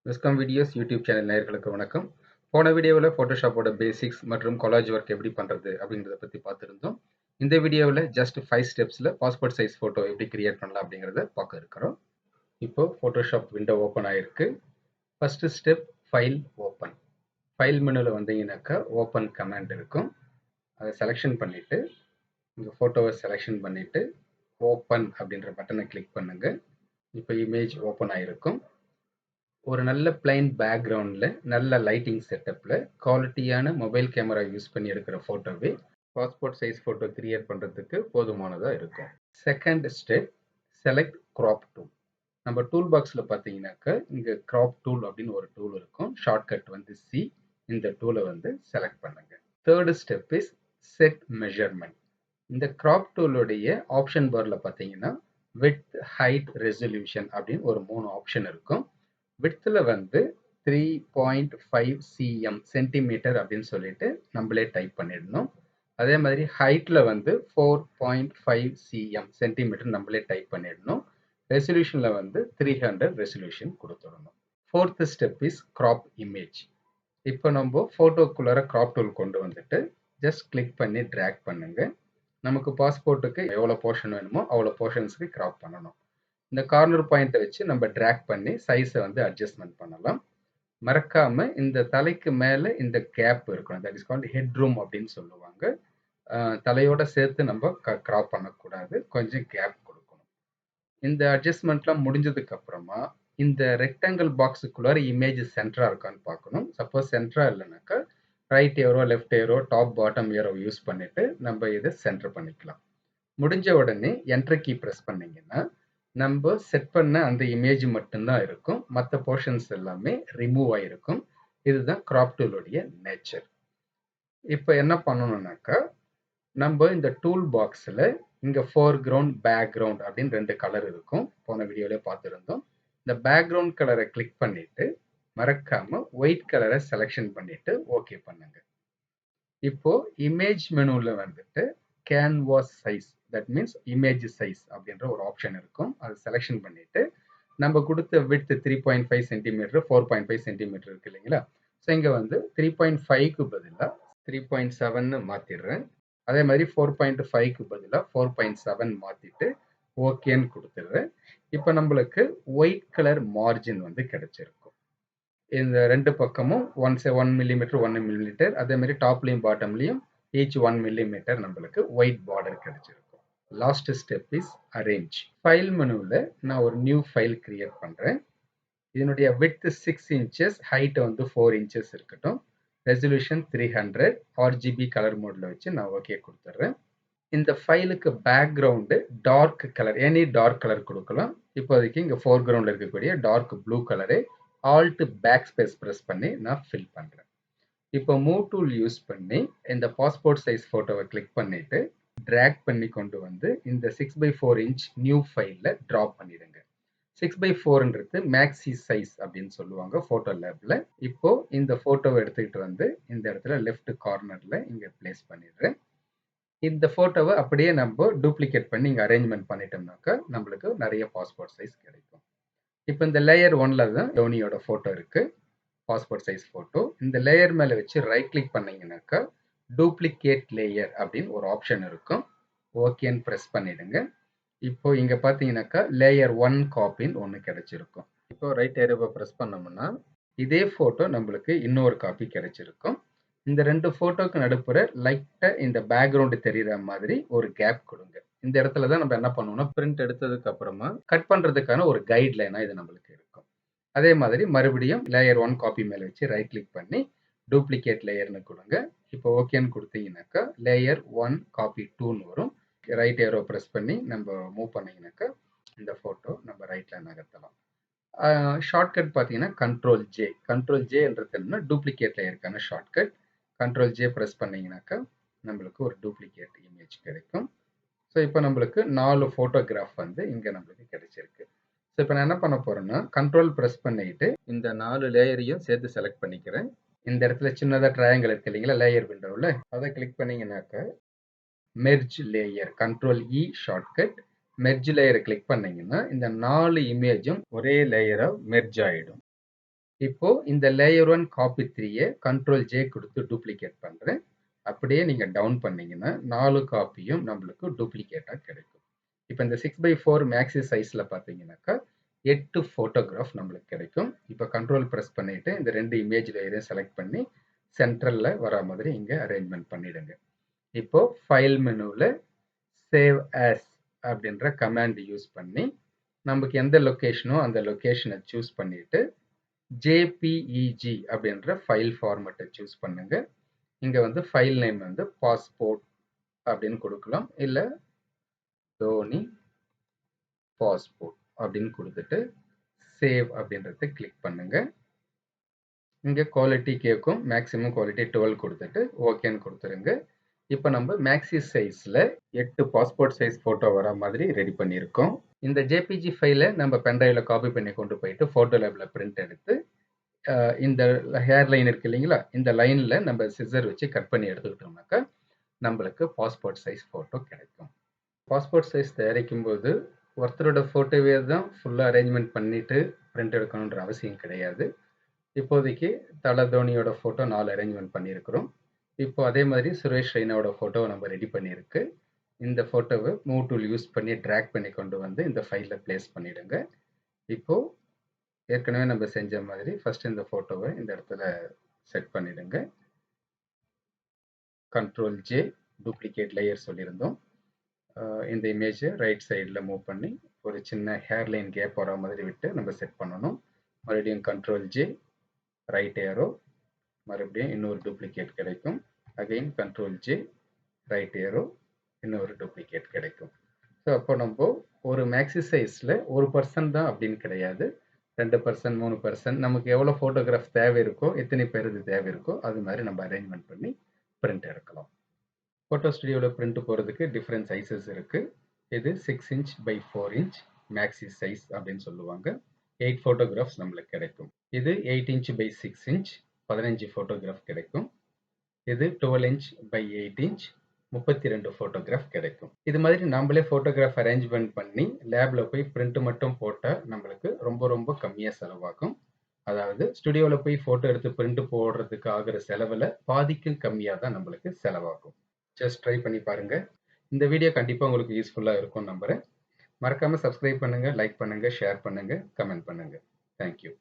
viscomvideoz YouTube channel நேயர்களுக்கு வணக்கம். போன வீடியோவில் ஃபோட்டோஷாப்போட பேசிக்ஸ் மற்றும் கொலாஜ் ஒர்க் எப்படி பண்ணுறது அப்படிங்கிறத பற்றி பார்த்துருந்தோம். இந்த வீடியோவில் ஜஸ்ட் 5 ஸ்டெப்ஸில் பாஸ்போர்ட் சைஸ் ஃபோட்டோ எப்படி கிரியேட் பண்ணலாம் அப்படிங்கிறத பார்க்க இருக்கிறோம். இப்போ ஃபோட்டோஷாப் விண்டோ ஓப்பன் ஆகிருக்கு. First step file open. File மெனுவில் வந்தீங்கன்னாக்கா ஓப்பன் கமாண்ட் இருக்கும். அதை செலெக்ஷன் பண்ணிவிட்டு இந்த ஃபோட்டோவை செலெக்ஷன் பண்ணிவிட்டு ஓப்பன் அப்படின்ற பட்டனை கிளிக் பண்ணுங்கள். இப்போ இமேஜ் ஓப்பன் ஆகிருக்கும். ஒரு நல்ல பிளைன் பேக்ரவுண்டில் நல்ல லைட்டிங் செட்டப்பில் குவாலிட்டியான மொபைல் கேமரா யூஸ் பண்ணி எடுக்கிற ஃபோட்டோவே பாஸ்போர்ட் சைஸ் ஃபோட்டோ கிரியேட் பண்ணுறதுக்கு போதுமானதாக இருக்கும். Second step select crop tool. நம்ம டூல் பாக்ஸில் பார்த்தீங்கன்னாக்கா இங்கே க்ராப் டூல் அப்படின்னு ஒரு டூல் இருக்கும். ஷார்ட்கட் வந்து சி. இந்த டூலை வந்து செலக்ட் பண்ணுங்கள். Third step is set measurement. இந்த க்ராப் டூலுடைய ஆப்ஷன் பாரில் பார்த்தீங்கன்னா விட்த், ஹைட், ரெசல்யூஷன் அப்படின்னு ஒரு 3 ஆப்ஷன் இருக்கும். விட்த்தில் வந்து 3.5 cm சென்டிமீட்டர் அப்படின்னு சொல்லிட்டு நம்மளே டைப் பண்ணிடணும். அதே மாதிரி ஹைட்டில் வந்து 4.5 cm சென்டிமீட்டர் நம்மளே டைப் பண்ணிடணும். ரெசல்யூஷனில் வந்து 300 ரெசல்யூஷன் கொடுத்துடணும். Fourth step is crop image. இப்போ நம்ம ஃபோட்டோக்குள்ளார கிராப் டூல் கொண்டு வந்துட்டு ஜஸ்ட் கிளிக் பண்ணி ட்ராக் பண்ணுங்க. நமக்கு பாஸ்போர்ட்டுக்கு எவ்வளோ போர்ஷன் வேணுமோ அவ்வளோ போர்ஷன்ஸுக்கு கிராப் பண்ணணும். இந்த கார்னர் பாயிண்ட்டை வச்சு நம்ம ட்ராக் பண்ணி சைஸை வந்து அட்ஜஸ்ட்மெண்ட் பண்ணலாம். மறக்காம இந்த தலைக்கு மேலே இந்த கேப் இருக்கணும். That is called head room அப்படின்னு சொல்லுவாங்க. தலையோட சேர்த்து நம்ம கிராப் பண்ணக்கூடாது, கொஞ்சம் கேப் கொடுக்கணும். இந்த அட்ஜஸ்ட்மெண்ட்லாம் முடிஞ்சதுக்கு அப்புறமா இந்த ரெக்டாங்கிள் பாக்ஸுக்குள்ளார இமேஜ் சென்டரா இருக்கான்னு பார்க்கணும். சப்போஸ் சென்டரா இல்லைனாக்கா right arrow, left arrow, top bottom arrow use பண்ணிட்டு நம்ம இதை சென்டர் பண்ணிக்கலாம். முடிஞ்ச உடனே என்டர் கீ ப்ரெஸ் பண்ணீங்கன்னா நம்ம செட் பண்ண அந்த இமேஜ் மட்டும்தான் இருக்கும். மற்ற போர்ஷன்ஸ் எல்லாமே ரிமூவ் ஆகிருக்கும். இதுதான் கிராப் டூலுடைய நேச்சர். இப்போ என்ன பண்ணணும்னாக்கா நம்ம இந்த டூல் பாக்ஸில் இங்கே ஃபோர்க்ரவுண்ட், பேக்ரவுண்ட் அப்படின்னு 2 கலர் இருக்கும். போன வீடியோவிலே பார்த்துருந்தோம். இந்த பேக்ரவுண்ட் கலரை கிளிக் பண்ணிட்டு மறக்காம ஒயிட் கலரை செலெக்ஷன் பண்ணிட்டு ஓகே பண்ணுங்க. இப்போ இமேஜ் மெனுவில் வந்துட்டு canvas size, that means image size அப்படின்ற ஒரு ஆப்ஷன் இருக்கும். அதை செலெக்ஷன் பண்ணிட்டு நம்ம கொடுத்த விட்த் 3.5 சென்டிமீட்டர், 4.5 சென்டிமீட்டர் இருக்கு இல்லைங்களா? ஸோ இங்கே வந்து 3.5க்கு பதிலாக 3.7 மாற்றிடுறேன். அதே மாதிரி 4.5க்கு பதிலாக 4.7 மாற்றிட்டு ஓகேன்னு கொடுத்துடுறேன். இப்போ நம்மளுக்கு ஒயிட் கலர் மார்ஜின் வந்து கிடைச்சிருக்கும். இந்த 2 பக்கமும் 1 மில்லிமீட்டர் 1 மில்லிமீட்டர், அதே மாதிரி டாப்லையும் பாட்டம்லையும் ஈச் 1 மில்லிமீட்டர் நம்மளுக்கு ஒயிட் பார்டர் கிடைச்சிருக்கும். Last step is arrange. File மெனுவில் நான் ஒரு நியூ ஃபைல் கிரியேட் பண்ணுறேன். இதனுடைய விட்த் 6 இன்ச்சஸ், ஹைட் வந்து 4 இன்ச்சஸ் இருக்கட்டும். ரெசல்யூஷன் 300, ஆர்ஜிபி கலர் மோடில் வச்சு நான் ஓகே கொடுத்துட்றேன். இந்த ஃபைலுக்கு background dark colour, any dark colour கொடுக்கலாம். இப்போதைக்கு இங்கே ஃபோர்க்ரவுண்டில் இருக்கக்கூடிய dark blue colour alt back space press பண்ணி நான் ஃபில் பண்ணுறேன். இப்போ மூவ் டூல் யூஸ் பண்ணி இந்த பாஸ்போர்ட் சைஸ் ஃபோட்டோவை கிளிக் பண்ணிவிட்டு ட்ராக் பண்ணி கொண்டு வந்து இந்த 6x4 இன்ச் நியூ ஃபைலில் ட்ராப் பண்ணிடுங்க. 6x4ன்றது மேக்ஸி சைஸ் அப்படின்னு சொல்லுவாங்க ஃபோட்டோ லேபில். இப்போ இந்த ஃபோட்டோவை எடுத்துக்கிட்டு வந்து இந்த இடத்துல லெஃப்ட் கார்னரில் இங்கே பிளேஸ் பண்ணிடுறேன். இந்த ஃபோட்டோவை அப்படியே நம்ம டூப்ளிகேட் பண்ணி இங்கே அரேஞ்ச்மெண்ட் பண்ணிட்டோம்னாக்கா நம்மளுக்கு நிறைய பாஸ்போர்ட் சைஸ் கிடைக்கும். இப்போ இந்த லேயர் 1ல தான் டோனியோட ஃபோட்டோ இருக்குது, பாஸ்போர்ட் சைஸ் ஃபோட்டோ. இந்த லேயர் மேலே வச்சு ரைட் கிளிக் பண்ணிங்கனாக்கா டூப்ளிகேட் லேயர் அப்படின்னு ஒரு ஆப்ஷன் இருக்கும். ஓகேன்னு ப்ரெஸ் பண்ணிடுங்க. இப்போ இங்கே பார்த்தீங்கன்னாக்கா லேயர் 1 காப்பின்னு ஒன்று கிடைச்சிருக்கும். இப்போ ரைட் ஏரோவை ப்ரெஸ் பண்ணோம்னா இதே ஃபோட்டோ நம்மளுக்கு இன்னொரு காப்பி கிடைச்சிருக்கும். இந்த 2 ஃபோட்டோக்கு நடுப்புற லைட்டாக இந்த பேக்ரவுண்டு தெரிகிற மாதிரி ஒரு கேப் கொடுங்க. இந்த இடத்துல தான் நம்ம என்ன பண்ணுவோம்னா பிரிண்ட் எடுத்ததுக்கு அப்புறமா கட் பண்ணுறதுக்கான ஒரு கைட்லைனாக இது நம்மளுக்கு இருக்கும். அதே மாதிரி மறுபடியும் லேயர் 1 காப்பி மேலே வச்சு ரைட் கிளிக் பண்ணி டூப்ளிகேட் லேயர்னு கொடுங்க. இப்போ ஓகேன்னு கொடுத்தீங்கன்னாக்கா லேயர் 1 காப்பி 2ன்னு வரும். ரைட் ஏரோ ப்ரெஸ் பண்ணி நம்ம மூவ் பண்ணிங்கனாக்கா இந்த ஃபோட்டோ நம்ம ரைட்டில் நகர்த்தலாம். ஷார்ட்கட் பார்த்தீங்கன்னா கண்ட்ரோல் ஜேன்றது என்னன்னா டூப்ளிகேட் லேயருக்கான ஷார்ட்கட். கண்ட்ரோல் ஜே ப்ரெஸ் பண்ணிங்கனாக்கா நம்மளுக்கு ஒரு டூப்ளிகேட் இமேஜ் கிடைக்கும். ஸோ இப்போ நம்மளுக்கு 4 ஃபோட்டோகிராஃப் வந்து இங்கே நம்மளுக்கு கிடைச்சிருக்கு. ஸோ இப்போ நான் என்ன பண்ண போகிறேன்னா கண்ட்ரோல் ப்ரெஸ் பண்ணிட்டு இந்த 4 லேயரையும் சேர்த்து செலக்ட் பண்ணிக்கிறேன். இந்த இடத்துல சின்னதாக ட்ரையாங்கிள் இருக்கு இல்லைங்களா லேயர் விண்டோவில், அதை கிளிக் பண்ணிங்கனாக்கா மெர்ஜ் லேயர், கண்ட்ரோல் இ ஷார்ட்கட். மெர்ஜ் லேயரை கிளிக் பண்ணிங்கன்னா இந்த 4 இமேஜும் ஒரே லேயராக மெர்ஜ் ஆகிடும். இப்போ இந்த லேயர் 1 காப்பி 3 கண்ட்ரோல் ஜே கொடுத்து டூப்ளிகேட் பண்றேன். அப்படியே நீங்க டவுன் பண்ணீங்கன்னா 4 காப்பியும் நம்மளுக்கு டூப்ளிகேட்டா கிடைக்கும். இப்போ இந்த 6x4 மேக்ஸி சைஸ்ல பார்த்தீங்கன்னாக்கா 8 ஃபோட்டோகிராஃப் நம்மளுக்கு கிடைக்கும். இப்போ கண்ட்ரோல் பிரஸ் பண்ணிட்டு இந்த 2 இமேஜ் லேயரையும் செலக்ட் பண்ணி சென்ட்ரல்ல வர மாதிரி இங்க அரேஞ்ச்மெண்ட் பண்ணிடுங்க. இப்போ ஃபைல் மெனுவில் சேவ் ஆஸ் அப்படின்ற கமாண்ட் யூஸ் பண்ணி நமக்கு எந்த லொக்கேஷனோ அந்த லொக்கேஷனை சூஸ் பண்ணிட்டு ஜேபிஇஜி அப்படின்ற ஃபைல் ஃபார்மேட்டை சூஸ் பண்ணுங்க. இங்க வந்து ஃபைல் நேம் வந்து பாஸ்போர்ட் அப்படின்னு கொடுக்கலாம், இல்ல தோனி பாஸ்போர்ட் அப்படின்னு கொடுத்துட்டு சேவ் அப்படின்றத கிளிக் பண்ணுங்க. இங்க குவாலிட்டி கேட்கும், மேக்ஸிமம் குவாலிட்டி 12 கொடுத்துட்டு ஓகேன்னு கொடுத்துருங்க. இப்போ நம்ம மேக்ஸி சைஸ்ல 8 பாஸ்போர்ட் சைஸ் போட்டோ வர மாதிரி ரெடி பண்ணியிருக்கோம். இந்த ஜேபிஜி ஃபைலை நம்ம பென்ட்ரைவ்ல காப்பி பண்ணி கொண்டு போயிட்டு போட்டோ லேப்ல பிரிண்ட் எடுத்து இந்த ஹேர் லைன் இருக்கு இல்லைங்களா, இந்த லைன்ல நம்ம சிசர் வச்சு கட் பண்ணி எடுத்துக்கிட்டோம்னாக்கா நம்மளுக்கு பாஸ்போர்ட் சைஸ் போட்டோ கிடைக்கும். பாஸ்போர்ட் சைஸ் தயாரிக்கும் போது ஒருத்தரோட போட்டோவே தான் ஃபுல்லாக அரேஞ்ச்மெண்ட் பண்ணிட்டு பிரிண்ட் எடுக்கணுன்ற அவசியம் கிடையாது. இப்போதைக்கு தல தோனியோட போட்டோ 4 அரேஞ்ச்மெண்ட் பண்ணியிருக்கிறோம். இப்போ அதே மாதிரி சுரேஷ் ரெய்னாவோட போட்டோவை நம்ம ரெடி பண்ணியிருக்கு. இந்த போட்டோவை மூவ் டூல் யூஸ் பண்ணி ட்ராக் பண்ணி கொண்டு வந்து இந்த ஃபைலில் பிளேஸ் பண்ணிடுங்க. இப்போ ஏற்கனவே நம்ம செஞ்ச மாதிரி ஃபர்ஸ்ட் இந்த போட்டோவை இந்த இடத்துல செட் பண்ணிடுங்க. கண்ட்ரோல் ஜே டூப்ளிகேட் லேயர் சொல்லியிருந்தோம். இந்த இமேஜை ரைட் சைடில் மூவ் பண்ணி ஒரு சின்ன ஹேர்லைன் கேப் வர மாதிரி விட்டு நம்ம செட் பண்ணணும். மறுபடியும் கண்ட்ரோல் ஜே ரைட் ஏரோ, மறுபடியும் இன்னொரு டூப்ளிகேட் கிடைக்கும். Again control J right aero, இன்னொரு டூப்ளிகேட் கிடைக்கும். ஸோ அப்போ நம்ம ஒரு மேக்ஸி சைஸில் 1% தான் அப்படின்னு கிடையாது, 2%, 3%, நமக்கு எவ்வளோ ஃபோட்டோகிராஃப் தேவை இருக்கோ, எத்தனை பேருக்கு தேவை இருக்கோ அது மாதிரி நம்ம அரேஞ்ச்மெண்ட் பண்ணி பிரிண்ட் எடுக்கலாம். ஃபோட்டோ ஸ்டுடியோவில் பிரிண்ட் போகிறதுக்கு டிஃப்ரெண்ட் சைஸஸ் இருக்குது. இது 6 inch by 4 inch maxi size அப்படின்னு சொல்லுவாங்க. 8 ஃபோட்டோகிராஃப்ஸ் நம்மளுக்கு கிடைக்கும். இது 8 inch by 6 inch 15 ஃபோட்டோகிராஃப் கிடைக்கும். இது 12 inch by 8 inch 32 ஃபோட்டோகிராஃப் கிடைக்கும். இது மாதிரி நம்மளே ஃபோட்டோகிராஃப் அரேஞ்ச்மெண்ட் பண்ணி லேபில் போய் பிரிண்ட் மட்டும் போட்டால் நம்மளுக்கு ரொம்ப ரொம்ப கம்மியாக செலவாகும். அதாவது ஸ்டுடியோவில் போய் ஃபோட்டோ எடுத்து பிரிண்ட் போடுறதுக்கு ஆகிற செலவில் பாதிக்கும் கம்மியாக தான் நம்மளுக்கு செலவாகும். ஜஸ்ட் ட்ரை பண்ணி பாருங்கள். இந்த வீடியோ கண்டிப்பாக உங்களுக்கு யூஸ்ஃபுல்லாக இருக்கும் நம்புகிறேன். மறக்காமல் சப்ஸ்கிரைப் பண்ணுங்கள், லைக் பண்ணுங்கள், ஷேர் பண்ணுங்கள், கமெண்ட் பண்ணுங்கள். தேங்க்யூ.